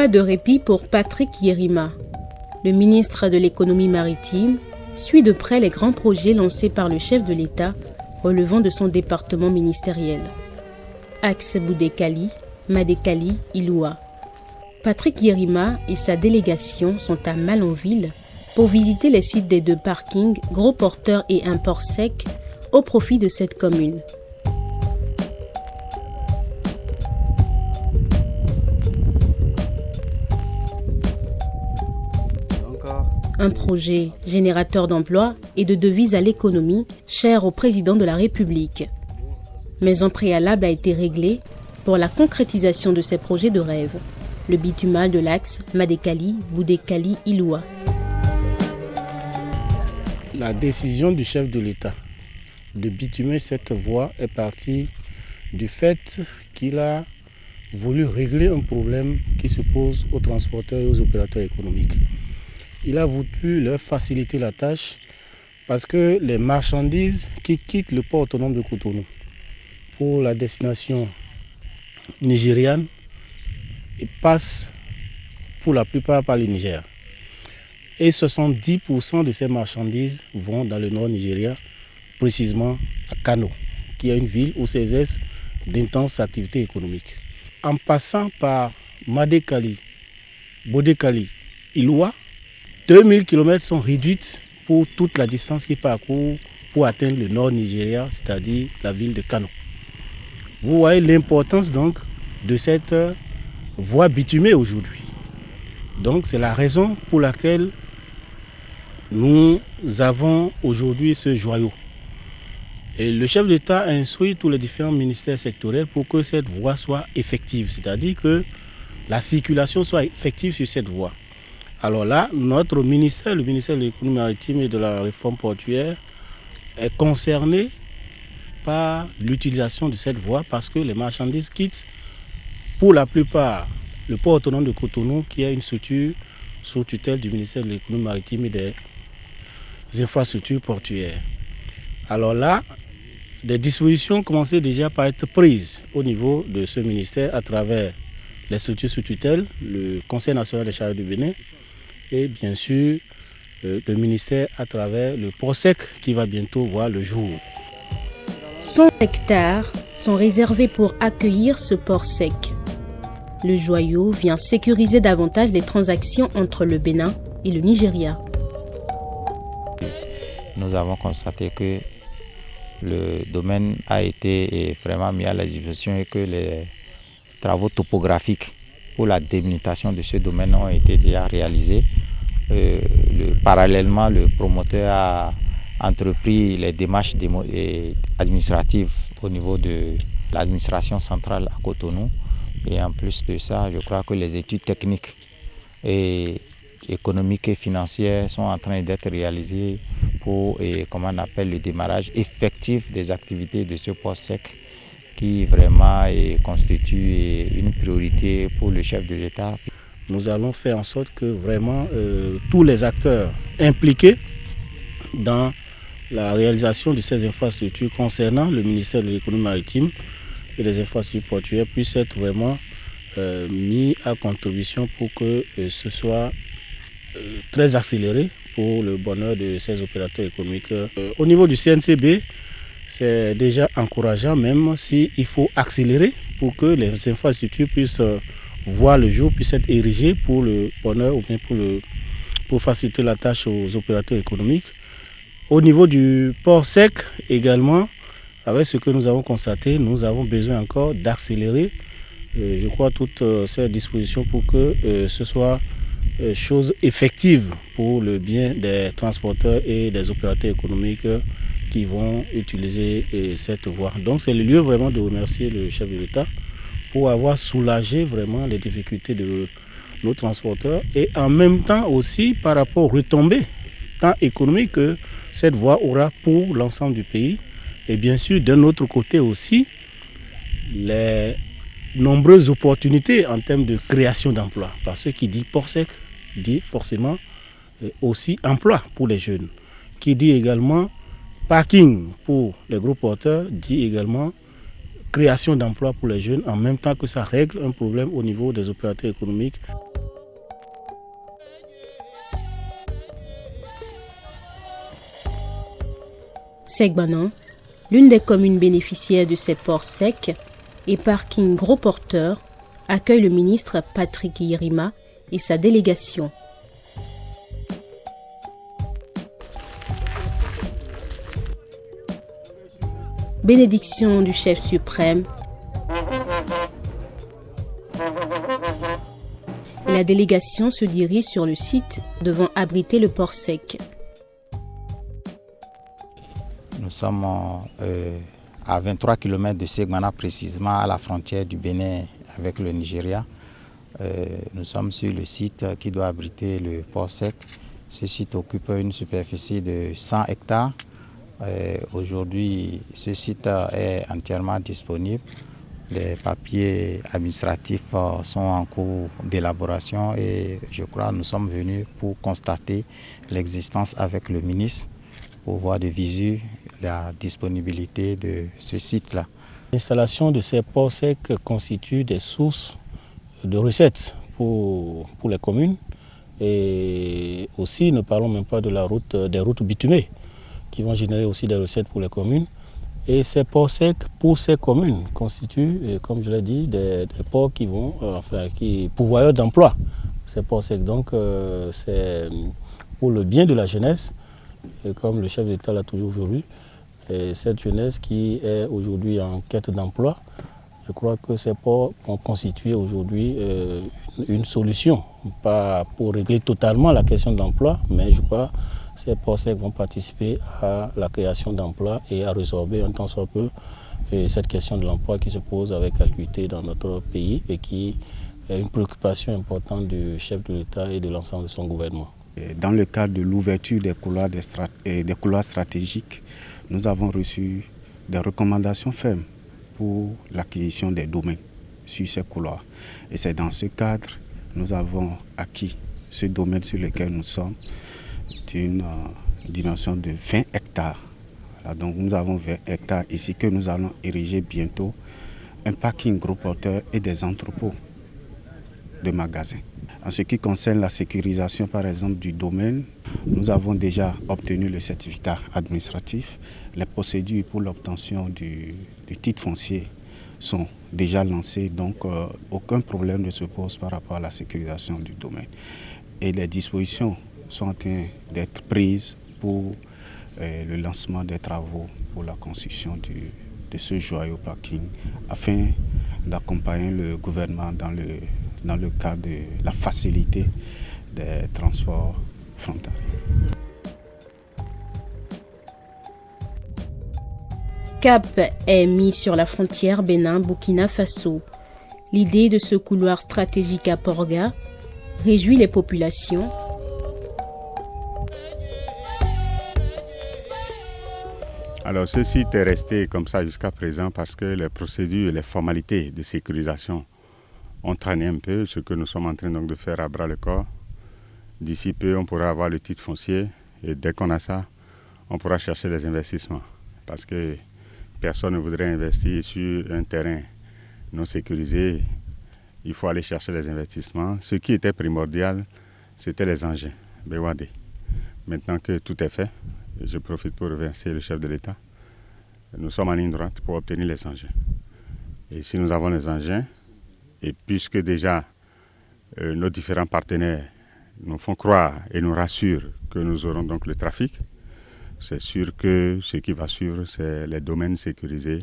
Pas de répit pour Patrick Yerima. Le ministre de l'économie maritime suit de près les grands projets lancés par le chef de l'État relevant de son département ministériel. Axe Boudékali, Madékali, Iloua. Patrick Yerima et sa délégation sont à Malanville pour visiter les sites des deux parkings Gros Porteurs et un port sec au profit de cette commune. Un projet générateur d'emplois et de devises à l'économie cher au président de la République. Mais un préalable a été réglé pour la concrétisation de ces projets de rêve. Le bitumage de l'axe Madékali, Boudékali, Iloua. La décision du chef de l'État de bitumer cette voie est partie du fait qu'il a voulu régler un problème qui se pose aux transporteurs et aux opérateurs économiques. Il a voulu leur faciliter la tâche parce que les marchandises qui quittent le port autonome de Cotonou pour la destination nigériane passent pour la plupart par le Niger. Et 70% de ces marchandises vont dans le nord Nigeria, précisément à Kano, qui est une ville où cessent d'intenses activités économiques. En passant par Madékali, Boudékali, Iloua, 2000 km sont réduites pour toute la distance qu'ils parcourent pour atteindre le nord Nigeria, c'est-à-dire la ville de Kano. Vous voyez l'importance donc de cette voie bitumée aujourd'hui. Donc c'est la raison pour laquelle nous avons aujourd'hui ce joyau. Et le chef d'État a instruit tous les différents ministères sectoriels pour que cette voie soit effective, c'est-à-dire que la circulation soit effective sur cette voie. Alors là, notre ministère, le ministère de l'économie maritime et de la réforme portuaire, est concerné par l'utilisation de cette voie parce que les marchandises quittent pour la plupart le port autonome de Cotonou, qui est une structure sous tutelle du ministère de l'économie maritime et des infrastructures portuaires. Alors là, des dispositions commençaient déjà par être prises au niveau de ce ministère à travers les structures sous tutelle, le Conseil national des chariots du Bénin et bien sûr le ministère à travers le port sec qui va bientôt voir le jour. 100 hectares sont réservés pour accueillir ce port sec. Le joyau vient sécuriser davantage les transactions entre le Bénin et le Nigeria. Nous avons constaté que le domaine a été vraiment mis à la disposition et que les travaux topographiques pour la délimitation de ce domaine ont été déjà réalisés. Parallèlement, le promoteur a entrepris les démarches administratives au niveau de l'administration centrale à Cotonou. Et en plus de ça, je crois que les études techniques et économiques et financières sont en train d'être réalisées pour le démarrage effectif des activités de ce port sec qui vraiment constitue une priorité pour le chef de l'État. Nous allons faire en sorte que vraiment tous les acteurs impliqués dans la réalisation de ces infrastructures concernant le ministère de l'économie maritime et les infrastructures portuaires puissent être vraiment mis à contribution pour que ce soit très accéléré pour le bonheur de ces opérateurs économiques. Au niveau du CNCB, c'est déjà encourageant, même s'il faut accélérer pour que les infrastructures puissent voir le jour, puissent être érigées pour le bonheur ou bien pour faciliter la tâche aux opérateurs économiques. Au niveau du port sec également, avec ce que nous avons constaté, nous avons besoin encore d'accélérer, je crois, toutes ces dispositions pour que ce soit chose effective pour le bien des transporteurs et des opérateurs économiques qui vont utiliser cette voie. Donc c'est le lieu vraiment de remercier le chef de l'État pour avoir soulagé vraiment les difficultés de nos transporteurs et en même temps aussi par rapport aux retombées tant économiques que cette voie aura pour l'ensemble du pays. Et bien sûr, d'un autre côté aussi, les nombreuses opportunités en termes de création d'emplois. Parce que qui dit port sec dit forcément aussi emploi pour les jeunes. Qui dit également parking pour les gros porteurs dit également création d'emplois pour les jeunes en même temps que ça règle un problème au niveau des opérateurs économiques. Segbana, l'une des communes bénéficiaires de ces ports secs et parking gros porteurs, accueille le ministre Patrick Yerima et sa délégation. Bénédiction du chef suprême. Et la délégation se dirige sur le site devant abriter le port sec. Nous sommes à 23 km de Segbana, précisément à la frontière du Bénin avec le Nigeria. Nous sommes sur le site qui doit abriter le port sec. Ce site occupe une superficie de 100 hectares. Aujourd'hui, ce site est entièrement disponible. Les papiers administratifs sont en cours d'élaboration et je crois que nous sommes venus pour constater l'existence avec le ministre pour voir de visu la disponibilité de ce site-là. L'installation de ces ports secs constitue des sources de recettes pour les communes et aussi ne parlons même pas de des routes bitumées qui vont générer aussi des recettes pour les communes. Et ces ports secs pour ces communes constituent, comme je l'ai dit, des ports qui vont, pourvoyeurs d'emplois. Ces ports secs, donc c'est pour le bien de la jeunesse, et comme le chef de l'État l'a toujours voulu, et cette jeunesse qui est aujourd'hui en quête d'emploi, je crois que ces ports ont constitué aujourd'hui une solution, pas pour régler totalement la question de l'emploi, mais je crois que ces ports secs vont participer à la création d'emplois et à résorber un tant soit peu cette question de l'emploi qui se pose avec acuité dans notre pays et qui est une préoccupation importante du chef de l'État et de l'ensemble de son gouvernement. Dans le cadre de l'ouverture des couloirs stratégiques, nous avons reçu des recommandations fermes pour l'acquisition des domaines sur ces couloirs. Et c'est dans ce cadre que nous avons acquis ce domaine sur lequel nous sommes d'une dimension de 20 hectares. Voilà, donc nous avons 20 hectares ici que nous allons ériger bientôt un parking gros porteur et des entrepôts de magasins. En ce qui concerne la sécurisation par exemple du domaine, nous avons déjà obtenu le certificat administratif. Les procédures pour l'obtention du titre foncier sont déjà lancées, donc aucun problème ne se pose par rapport à la sécurisation du domaine. Et les dispositions sont en train d'être prises pour le lancement des travaux pour la construction de ce joyau parking afin d'accompagner le gouvernement dans le cadre de la facilité des transports frontaliers. Cap est mis sur la frontière Bénin-Burkina Faso. L'idée de ce couloir stratégique à Porga réjouit les populations. Alors ce site est resté comme ça jusqu'à présent parce que les procédures et les formalités de sécurisation ont traîné un peu, ce que nous sommes en train donc de faire à bras le corps. D'ici peu, on pourra avoir le titre foncier et dès qu'on a ça, on pourra chercher les investissements. Parce que personne ne voudrait investir sur un terrain non sécurisé. Il faut aller chercher les investissements. Ce qui était primordial, c'était les engins, BWAD. Maintenant que tout est fait, je profite pour remercier le chef de l'État. Nous sommes en ligne droite pour obtenir les engins. Et si nous avons les engins, et puisque déjà nos différents partenaires nous font croire et nous rassurent que nous aurons donc le trafic, c'est sûr que ce qui va suivre, c'est les domaines sécurisés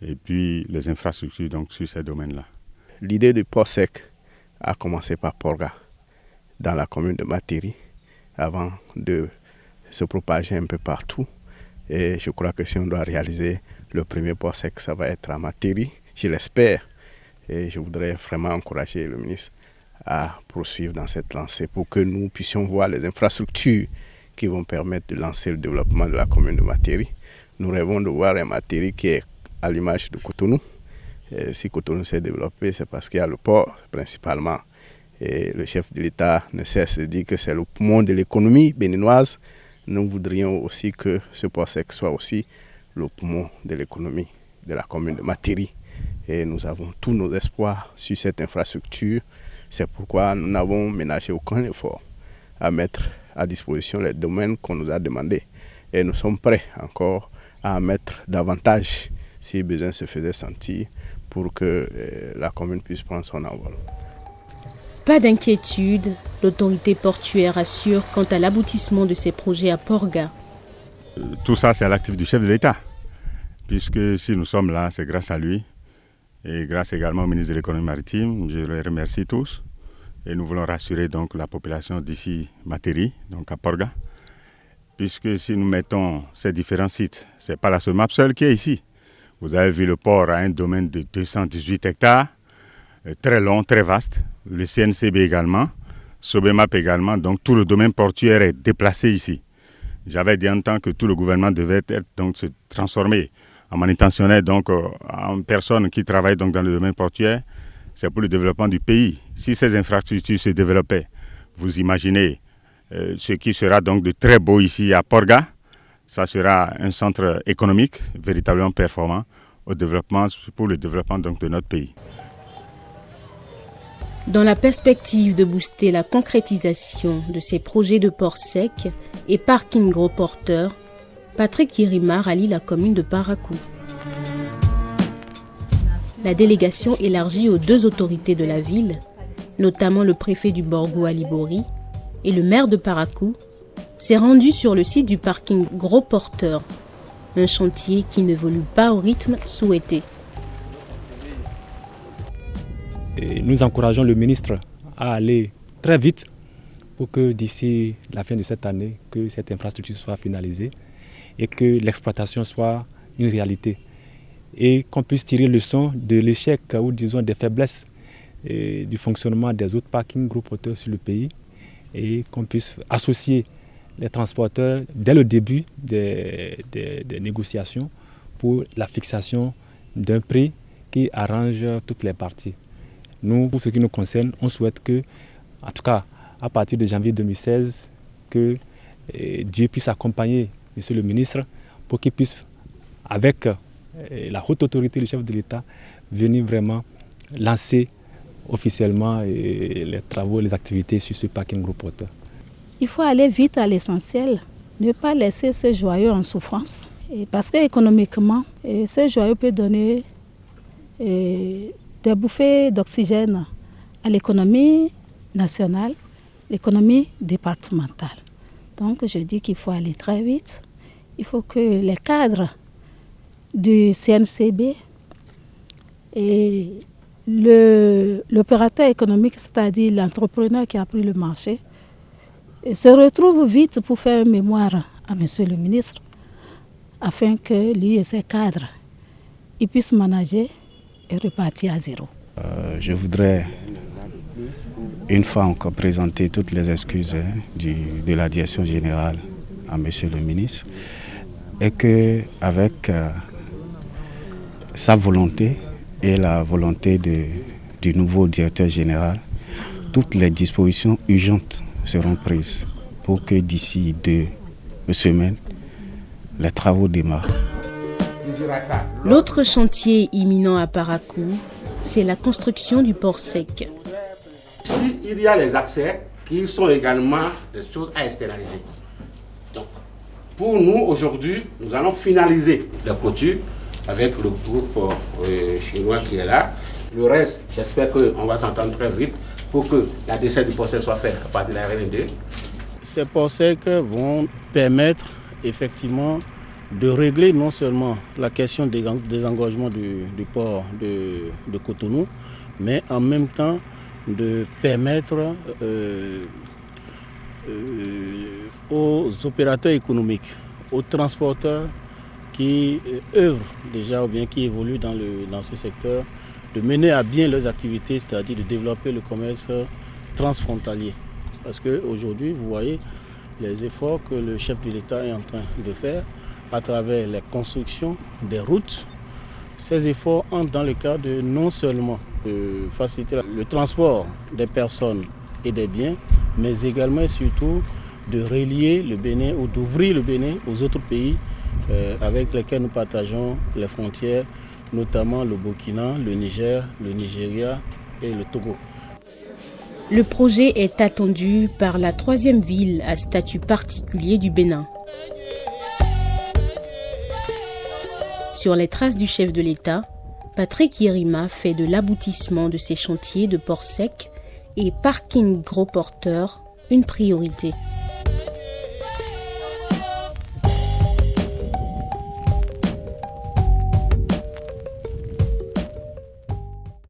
et puis les infrastructures donc, sur ces domaines-là. L'idée du port sec a commencé par Porga, dans la commune de Matiri, avant de se propager un peu partout. Et je crois que si on doit réaliser le premier port sec, ça va être à Matiri, je l'espère. Et je voudrais vraiment encourager le ministre à poursuivre dans cette lancée pour que nous puissions voir les infrastructures qui vont permettre de lancer le développement de la commune de Matiri. Nous rêvons de voir un Matiri qui est à l'image de Cotonou. Et si Cotonou s'est développé, c'est parce qu'il y a le port principalement. Et le chef de l'État ne cesse de dire que c'est le poumon de l'économie béninoise. Nous voudrions aussi que ce port sec soit aussi le poumon de l'économie de la commune de Matiri. Et nous avons tous nos espoirs sur cette infrastructure. C'est pourquoi nous n'avons ménagé aucun effort à mettre à disposition les domaines qu'on nous a demandés. Et nous sommes prêts encore à en mettre davantage si besoin se faisait sentir pour que la commune puisse prendre son envol. Pas d'inquiétude, l'autorité portuaire assure quant à l'aboutissement de ces projets à Porga. Tout ça, c'est à l'actif du chef de l'État, puisque si nous sommes là, c'est grâce à lui et grâce également au ministre de l'économie maritime. Je les remercie tous et nous voulons rassurer donc la population d'ici Matiri, donc à Porga, puisque si nous mettons ces différents sites, ce n'est pas la SOMAP seule qui est ici. Vous avez vu le port a un domaine de 218 hectares, très long, très vaste. Le CNCB également, Sobemap également, donc tout le domaine portuaire est déplacé ici. J'avais dit en temps que tout le gouvernement devait être, donc, se transformer en manutentionnaire, donc en personnes qui travaillent donc, dans le domaine portuaire. C'est pour le développement du pays. Si ces infrastructures se développaient, vous imaginez ce qui sera donc de très beau ici à Porga. Ça sera un centre économique véritablement performant pour le développement donc, de notre pays. Dans la perspective de booster la concrétisation de ces projets de port sec et parking gros porteurs, Patrick Yerima rallie la commune de Parakou. La délégation élargie aux 2 autorités de la ville, notamment le préfet du Borgo Ali Bori et le maire de Parakou, s'est rendue sur le site du parking gros porteur, un chantier qui n'évolue pas au rythme souhaité. Et nous encourageons le ministre à aller très vite pour que d'ici la fin de cette année, que cette infrastructure soit finalisée et que l'exploitation soit une réalité. Et qu'on puisse tirer leçon de l'échec ou disons des faiblesses du fonctionnement des autres parkings gros porteurs sur le pays et qu'on puisse associer les transporteurs dès le début des négociations pour la fixation d'un prix qui arrange toutes les parties. Nous, pour ce qui nous concerne, on souhaite que, en tout cas, à partir de janvier 2016, que Dieu puisse accompagner M. le ministre pour qu'il puisse, avec la haute autorité du chef de l'État, venir vraiment lancer officiellement les travaux, les activités sur ce parking gros porteur. Il faut aller vite à l'essentiel, ne pas laisser ce joyau en souffrance. Parce qu'économiquement, ce joyau peut donner des bouffées d'oxygène à l'économie nationale, l'économie départementale. Donc je dis qu'il faut aller très vite. Il faut que les cadres du CNCB et l'opérateur économique, c'est-à-dire l'entrepreneur qui a pris le marché, se retrouvent vite pour faire mémoire à M. le ministre afin que lui et ses cadres ils puissent manager et repartir à zéro. Je voudrais une fois encore présenter toutes les excuses de la direction générale à M. le ministre et qu'avec sa volonté et la volonté du nouveau directeur général, toutes les dispositions urgentes seront prises pour que d'ici 2 semaines, les travaux démarrent. L'autre chantier imminent à Parakou, c'est la construction du port sec. Il y a les accès qui sont également des choses à externaliser. Donc, pour nous, aujourd'hui, nous allons finaliser la clôture avec le groupe chinois qui est là. Le reste, j'espère qu'on va s'entendre très vite pour que la desserte du port sec soit faite à partir de la RN2. Ces ports secs vont permettre effectivement de régler non seulement la question des engorgements du port de Cotonou, mais en même temps de permettre aux opérateurs économiques, aux transporteurs qui œuvrent déjà ou bien qui évoluent dans ce secteur, de mener à bien leurs activités, c'est-à-dire de développer le commerce transfrontalier. Parce qu'aujourd'hui, vous voyez les efforts que le chef de l'État est en train de faire à travers la construction des routes. Ces efforts entrent dans le cadre de non seulement de faciliter le transport des personnes et des biens, mais également et surtout de relier le Bénin ou d'ouvrir le Bénin aux autres pays avec lesquels nous partageons les frontières notamment le Burkina, le Niger, le Nigeria et le Togo. Le projet est attendu par la 3e ville à statut particulier du Bénin. Sur les traces du chef de l'État, Patrick Yerima fait de l'aboutissement de ces chantiers de port sec et parking gros porteurs une priorité.